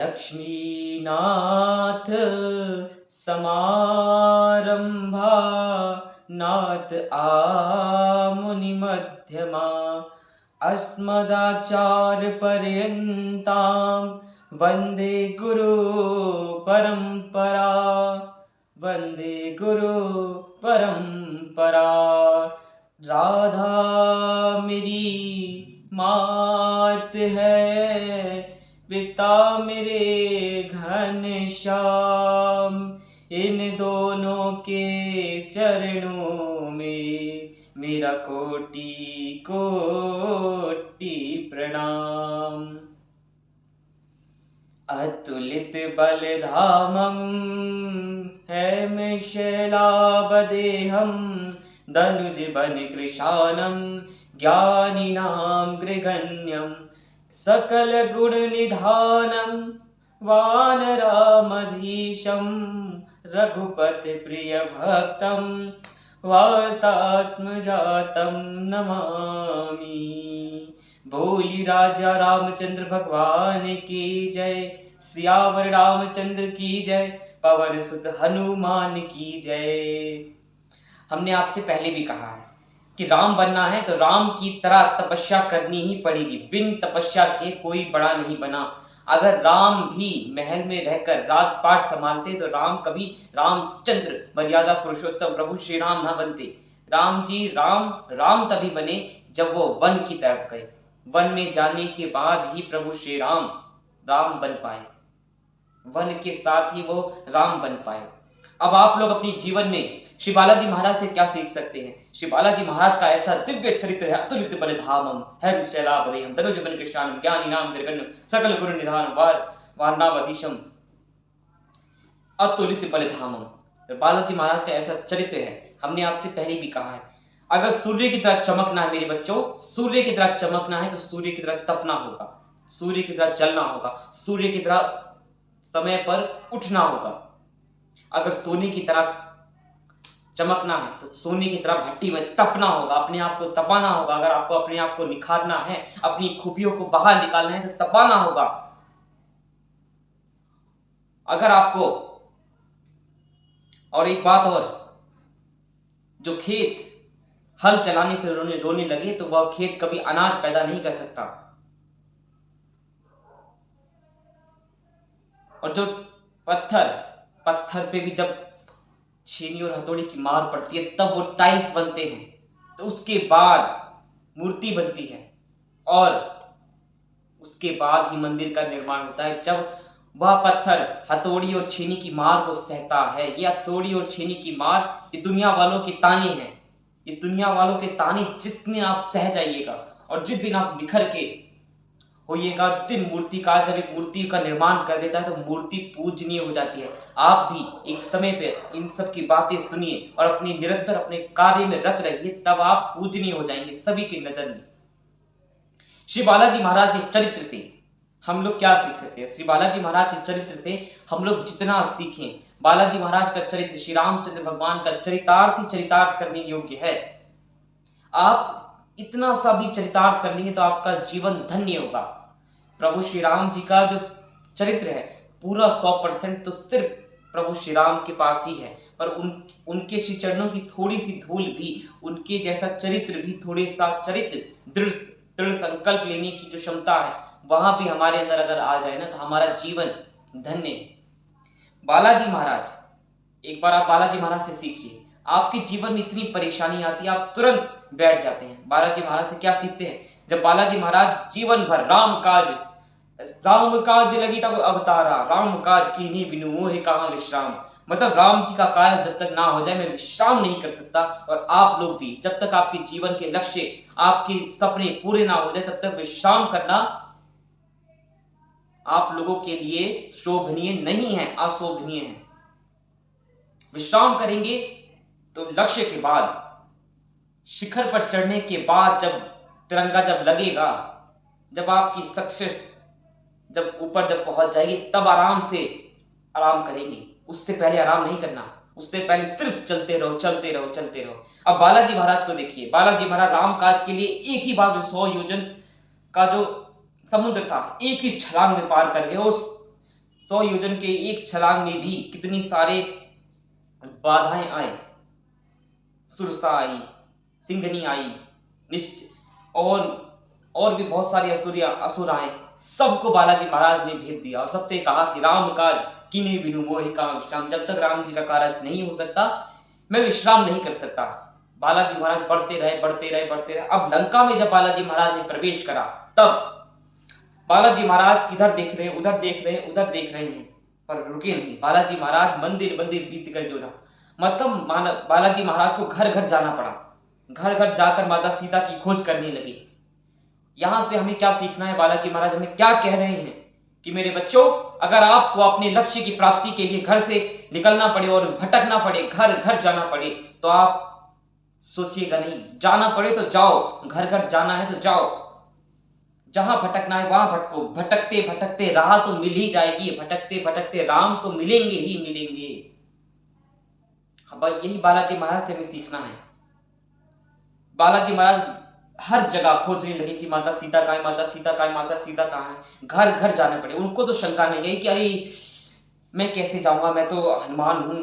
लक्ष्मीनाथ समारंभा नाथ आमुनिमध्यमा अस्मदाचार्यपर्यन्तां वन्दे गुरु परम्परा वन्दे गुरु परम्परा। राधा मेरी मात है, पिता मेरे घनश्याम, इन दोनों के चरणों में मेरा कोटि कोटि प्रणाम। अतुलित बलधामं हैमशैलाभदेहं धनुज बन कृशानं ज्ञानिनां गृगण्यं सकल गुण निधानं वानरामधीशं रघुपति प्रिय भक्तं वातात्मजातं नमामि। बोली राजा रामचंद्र भगवान की जय, सियावर रामचंद्र की जय, पवन सुत हनुमान की जय। हमने आपसे पहले भी कहा है कि राम बनना है तो राम की तरह तपस्या करनी ही पड़ेगी। बिन तपस्या के कोई बड़ा नहीं बना। अगर राम भी महल में रहकर राजपाट संभालते तो राम कभी रामचंद्र मर्यादा पुरुषोत्तम प्रभु श्री राम ना बनते। राम जी राम तभी बने जब वो वन की तरफ गए। वन में जाने के बाद ही प्रभु श्री राम बन पाए। वन के साथ ही वो राम बन पाए। अब आप लोग अपने जीवन में श्री बालाजी महाराज से क्या सीख सकते हैं? श्री बालाजी महाराज का ऐसा दिव्य चरित्र है। अतुलित बलधामम हैमशैलाभदेहं धनुज बन कृशानं ज्ञानिनां गृगण्यं सकल गुण निधानं वानरावधीशं। अतुलित बलधामम, बालाजी महाराज का ऐसा चरित्र है। हमने आपसे पहले भी कहा है, अगर सूर्य की तरह चमकना है मेरे बच्चों, सूर्य की तरह चमकना है तो सूर्य की तरह तपना होगा, सूर्य की तरह जलना होगा, सूर्य की तरह समय पर उठना होगा। अगर सोने की तरह चमकना है तो सोने की तरह भट्टी में तपना होगा, अपने आप को तपाना होगा। अगर आपको अपने आप को निखारना है, अपनी खूबियों को बाहर निकालना है तो तपाना होगा। अगर आपको, और एक बात और, जो खेत हल चलाने से रोने लगे तो वह खेत कभी अनाज पैदा नहीं कर सकता। और जो पत्थर पे भी जब छेनी और हथौड़ी की मार पड़ती है तब वो टाइल्स बनते हैं, तो उसके बाद मूर्ति बनती है और उसके बाद ही मंदिर का निर्माण होता है। जब वह पत्थर हथौड़ी और छेनी की मार को सहता है। ये हथौड़ी और छेनी की मार ये दुनिया वालों की ताने हैं। ये दुनिया वालों के ताने जितने आप सह जाइएगा और जिस दिन आप निखर के होइएगा, जिस दिन मूर्तिकार जब एक मूर्ति का निर्माण कर देता है तो मूर्ति पूजनीय हो जाती है। आप भी एक समय पे इन सब की बातें सुनिए और अपनी निरंतर अपने कार्य में रत रहिए, तब आप पूजनीय हो जाएंगे सभी की नजर में। श्री बालाजी महाराज के चरित्र से हम लोग क्या सीख सकते हैं? श्री बालाजी महाराज के चरित्र से हम लोग जितना सीखें, बालाजी महाराज का चरित्र श्री रामचंद्र भगवान का चरितार्थ करने योग्य है। आप इतना सा भी चरितार्थ कर लेंगे तो आपका जीवन धन्य होगा। प्रभु श्री राम जी का जो चरित्र है पूरा 100% तो सिर्फ प्रभु श्री राम के पास ही है, पर उनके श्री चरणों की थोड़ी सी धूल भी, उनके जैसा चरित्र भी, थोड़े सा चरित्र, दृढ़ संकल्प लेने की जो क्षमता है वहां भी हमारे अंदर अगर आ जाए ना तो हमारा जीवन धन्य है। बालाजी महाराज, एक बार आप बालाजी महाराज से सीखिए। आपके जीवन में इतनी परेशानी आती है आप तुरंत बैठ जाते हैं। बालाजी महाराज से क्या सीखते हैं? जब बालाजी महाराज जीवन भर राम काज लगी तब अवतारा, राम काज कीन्ही बिनु मोहि कहां विश्राम। मतलब राम जी का कार्य जब तक ना हो जाए मैं विश्राम नहीं कर सकता। और आप लोग भी जब तक आपके जीवन के लक्ष्य, आपके सपने पूरे ना हो जाए तब तक विश्राम करना आप लोगों के लिए शोभनीय नहीं है, अशोभनीय है। विश्राम करेंगे तो लक्ष्य के बाद, शिखर पर चढ़ने के बाद, जब तिरंगा जब लगेगा, जब आपकी सक्सेस जब ऊपर जब पहुंच जाएगी तब आराम से आराम करेंगे। उससे पहले आराम नहीं करना, उससे पहले सिर्फ चलते रहो। अब बालाजी महाराज को देखिए। बालाजी महाराज राम काज के लिए एक ही बार 100 योजन का जो समुद्र था एक ही छलांग में पार कर गए। उस 100 योजन के एक छलांग में भी कितनी सारे बाधाएं आए। सुरसा आई, सिंघनी आई, और भी बहुत सारे असुर आए। सबको बालाजी महाराज ने भेद दिया और सबसे कहा कि राम काज कीने बिनु मोहि काम विश्राम। जब तक राम जी का कार्य नहीं हो सकता मैं विश्राम नहीं कर सकता। बालाजी महाराज बढ़ते रहे। अब लंका में जब बालाजी महाराज ने प्रवेश करा तब बालाजी महाराज इधर देख रहे हैं, उधर देख रहे हैं, पर रुके नहीं। बालाजी महाराज मंदिर बीत कर जो था, मतलब बालाजी महाराज को घर घर जाना पड़ा। घर घर जाकर माता सीता की खोज करने लगे। यहां से हमें क्या सीखना है? बालाजी महाराज हमें क्या कह रहे हैं कि मेरे बच्चों, अगर आपको अपने लक्ष्य की प्राप्ति के लिए घर से निकलना पड़े और भटकना पड़े, घर घर जाना पड़े, तो आप सोचिएगा नहीं। जाना पड़े तो जाओ, घर घर जाना है तो जाओ, जहां भटकना है वहां भटको। भटकते भटकते राह तो मिल ही जाएगी, भटकते भटकते राम तो मिलेंगे ही मिलेंगे। यही बालाजी महाराज से हमें सीखना है। बालाजी महाराज हर जगह खोजने लगे कि माता सीता कहाँ है, माता सीता कहाँ है। घर घर जाने पड़े। उनको तो शंका नहीं गई कि अरे मैं कैसे जाऊंगा, मैं तो हनुमान हूं,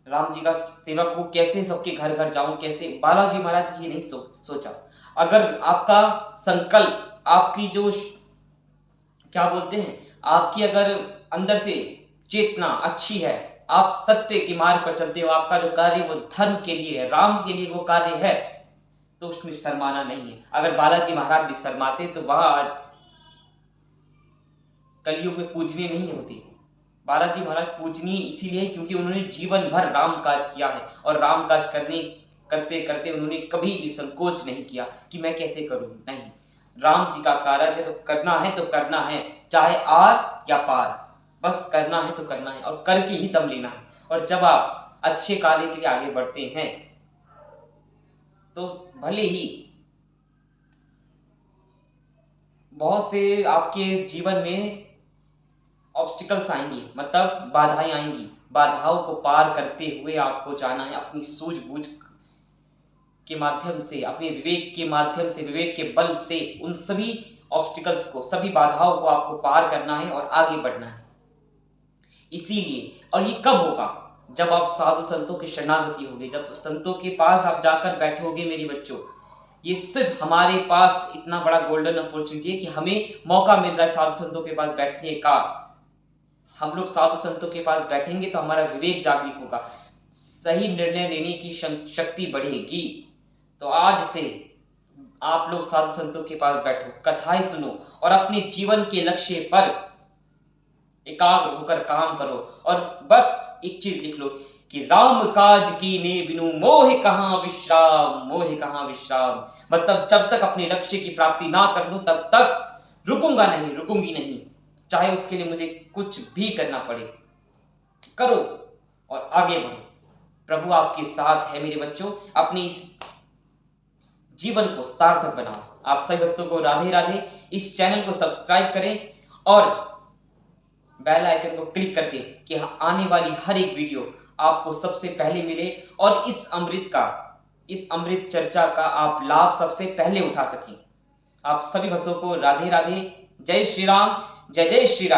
राम जी का सेवक हूं, कैसे सबके घर घर जाऊं, कैसे। बालाजी महाराज ये नहीं सोचा। अगर आपका संकल्प, आपकी जो क्या बोलते हैं, आपकी अगर अंदर से चेतना अच्छी है, आप सत्य के मार्ग पर चलते हो, आपका जो कार्य वो धर्म के लिए है, राम के लिए वो कार्य है, तो उसमें शर्माना नहीं है। अगर बालाजी महाराज भी शर्माते तो वह आज कलयुग में पूजनीय नहीं होती। बालाजी महाराज पूजनीय इसीलिए क्योंकि उन्होंने जीवन भर राम काज किया है, और राम काज करते करते उन्होंने कभी भी संकोच नहीं किया कि मैं कैसे करूं। नहीं, राम जी का कार्य है तो करना है, चाहे आर या पार, बस करना है तो करना है, और करके ही दम लेना है। और जब आप अच्छे कार्य के लिए आगे बढ़ते हैं तो भले ही बहुत से आपके जीवन में ऑब्स्टिकल्स आएंगी, मतलब बाधाएं आएंगी। बाधाओं को पार करते हुए आपको जाना है, अपनी सूझबूझ के माध्यम से, अपने विवेक के माध्यम से, विवेक के बल से उन सभी ऑब्स्टिकल्स को, सभी बाधाओं को आपको पार करना है और आगे बढ़ना है। इसीलिए, और ये कब होगा? जब आप साधु संतों की शरणागति होगी, जब संतों के पास आप जाकर बैठोगे। मेरे बच्चों, ये सिर्फ हमारे पास इतना बड़ा गोल्डन अपॉर्चुनिटी है कि हमें मौका मिल रहा है साधु संतों के पास बैठने का। हम लोग साधु संतों के पास बैठेंगे तो हमारा विवेक जागृत होगा, सही निर्णय लेने की शक्ति बढ़ेगी। तो आज से आप लोग साधु संतों के पास बैठो, कथाएं सुनो और अपने जीवन के लक्ष्य पर एकाग्र होकर काम करो। और बस एक चीज लिख लो कि राम काज कीने बिनु मोह कहां विश्राम, मोह कहां विश्राम। मतलब जब तक अपने लक्ष्य की प्राप्ति ना कर लूं तब तक रुकूंगी नहीं, चाहे उसके लिए मुझे कुछ भी करना पड़े। करो और आगे बढ़ो। प्रभु आपके साथ है मेरे बच्चों। अपनी इस जीवन को सार्थक बनाओ। आप सभी भक्तों को राधे राधे। इस चैनल को सब्सक्राइब करें और बेल आइकन को क्लिक करके कि आने वाली हर एक वीडियो आपको सबसे पहले मिले और इस अमृत चर्चा का आप लाभ सबसे पहले उठा सकें। आप सभी भक्तों को राधे राधे। जय श्री राम, जय जय श्री राम।